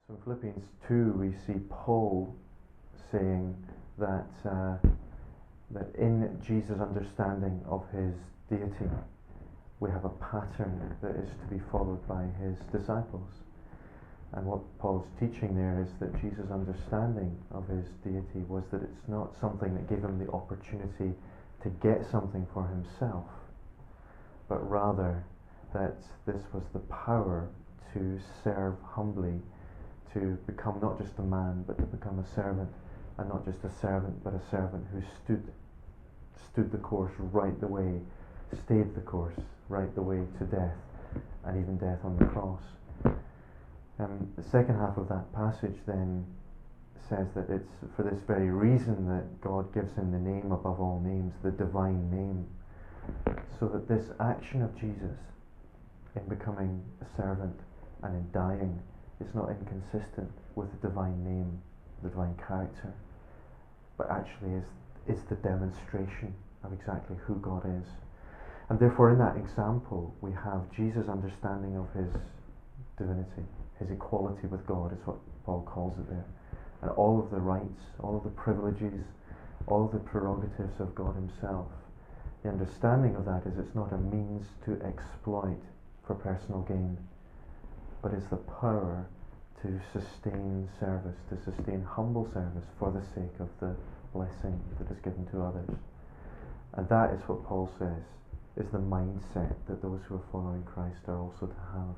So in Philippians 2 we see Paul saying that that in Jesus' understanding of his deity we have a pattern that is to be followed by his disciples. And what Paul's teaching there is that Jesus' understanding of his deity was that it's not something that gave him the opportunity to get something for himself, but rather that this was the power to serve humbly, to become not just a man but to become a servant, and not just a servant but a servant who stood the course right the way, stayed the course right the way to death, and even death on the cross. The second half of that passage then says that it's for this very reason that God gives him the name above all names, the divine name, so that this action of Jesus in becoming a servant and in dying is not inconsistent with the divine name, the divine character, but actually is the demonstration of exactly who God is. And therefore in that example we have Jesus' understanding of his divinity, his equality with God is what Paul calls it there, and all of the rights, all of the privileges, all of the prerogatives of God himself. The understanding of that is it's not a means to exploit for personal gain, but it's the power to sustain service, to sustain humble service for the sake of the blessing that is given to others. And that is what Paul says is the mindset that those who are following Christ are also to have.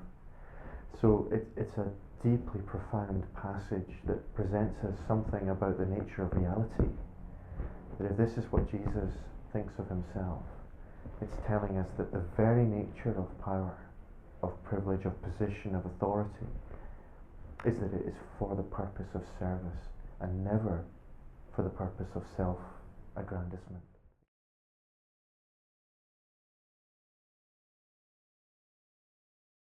So it's a deeply profound passage that presents us something about the nature of reality. That if this is what Jesus thinks of himself, it's telling us that the very nature of power, of privilege, of position, of authority, is that it is for the purpose of service and never for the purpose of self-aggrandizement.